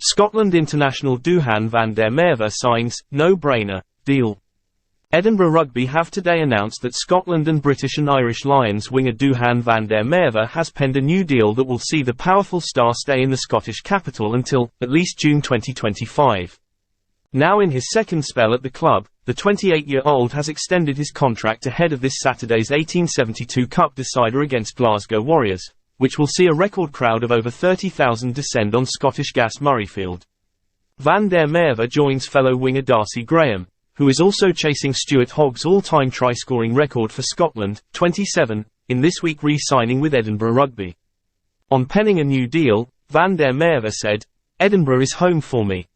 Scotland international Duhan van der Merwe signs no-brainer deal. Edinburgh Rugby have today announced that Scotland and British and Irish Lions winger Duhan van der Merwe has penned a new deal that will see the powerful star stay in the Scottish capital until, at least June 2025. Now in his second spell at the club, the 28-year-old has extended his contract ahead of this Saturday's 1872 Cup decider against Glasgow Warriors, which will see a record crowd of over 30,000 descend on Scottish Gas Murrayfield. Van der Merwe joins fellow winger Darcy Graham, who is also chasing Stuart Hogg's all-time try-scoring record for Scotland, 27, in this week re-signing with Edinburgh Rugby. On penning a new deal, Van der Merwe said, "Edinburgh is home for me.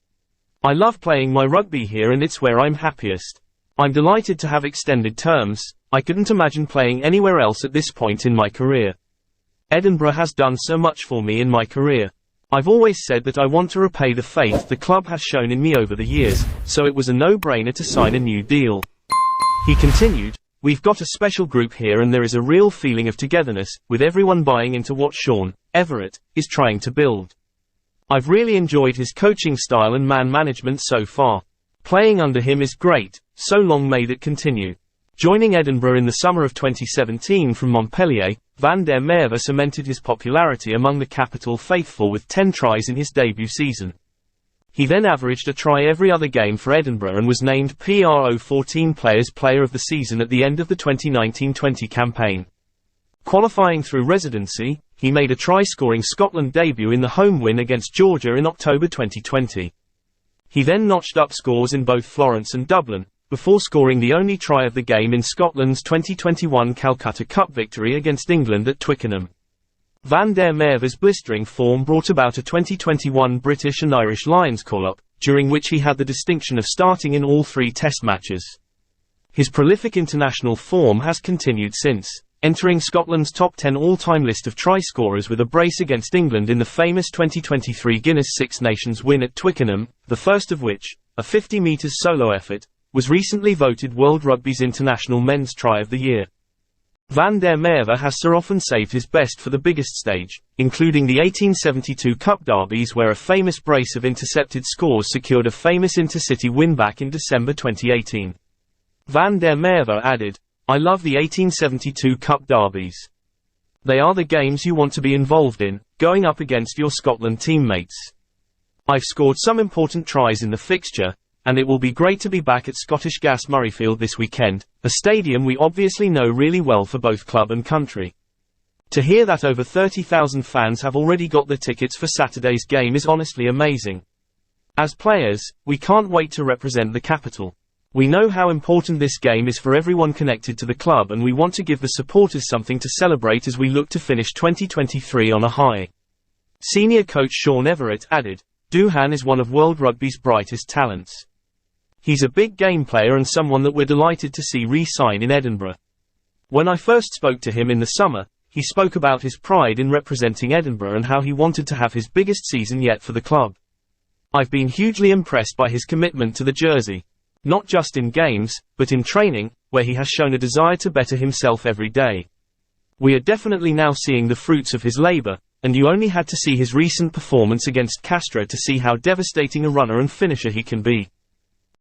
I love playing my rugby here and it's where I'm happiest. I'm delighted to have extended terms. I couldn't imagine playing anywhere else at this point in my career. Edinburgh has done so much for me in my career. I've always said that I want to repay the faith the club has shown in me over the years, so it was a no-brainer to sign a new deal." He continued, "We've got a special group here and there is a real feeling of togetherness, with everyone buying into what Sean Everett is trying to build. I've really enjoyed his coaching style and man management so far. Playing under him is great, so long may that continue." Joining Edinburgh in the summer of 2017 from Montpellier, Van der Merwe cemented his popularity among the capital faithful with 10 tries in his debut season. He then averaged a try every other game for Edinburgh and was named PRO14 Players Player of the Season at the end of the 2019-20 campaign. Qualifying through residency, he made a try-scoring Scotland debut in the home win against Georgia in October 2020. He then notched up scores in both Florence and Dublin, before scoring the only try of the game in Scotland's 2021 Calcutta Cup victory against England at Twickenham. Van der Merwe's blistering form brought about a 2021 British and Irish Lions call-up, during which he had the distinction of starting in all 3 test matches. His prolific international form has continued since, entering Scotland's top 10 all-time list of try-scorers with a brace against England in the famous 2023 Guinness Six Nations win at Twickenham, the first of which, a 50 metres solo effort, was recently voted World Rugby's International Men's Try of the Year. Van der Merwe has so often saved his best for the biggest stage, including the 1872 Cup derbies where a famous brace of intercepted scores secured a famous intercity win back in December 2018. Van der Merwe added, "I love the 1872 Cup derbies. They are the games you want to be involved in, going up against your Scotland teammates. I've scored some important tries in the fixture, and it will be great to be back at Scottish Gas Murrayfield this weekend, a stadium we obviously know really well for both club and country. To hear that over 30,000 fans have already got the tickets for Saturday's game is honestly amazing. As players, we can't wait to represent the capital. We know how important this game is for everyone connected to the club and we want to give the supporters something to celebrate as we look to finish 2023 on a high." Senior coach Sean Everett added, "Duhan is one of World Rugby's brightest talents. He's a big game player and someone that we're delighted to see re-sign in Edinburgh. When I first spoke to him in the summer, he spoke about his pride in representing Edinburgh and how he wanted to have his biggest season yet for the club. I've been hugely impressed by his commitment to the jersey. Not just in games, but in training, where he has shown a desire to better himself every day. We are definitely now seeing the fruits of his labour, and you only had to see his recent performance against Castres to see how devastating a runner and finisher he can be.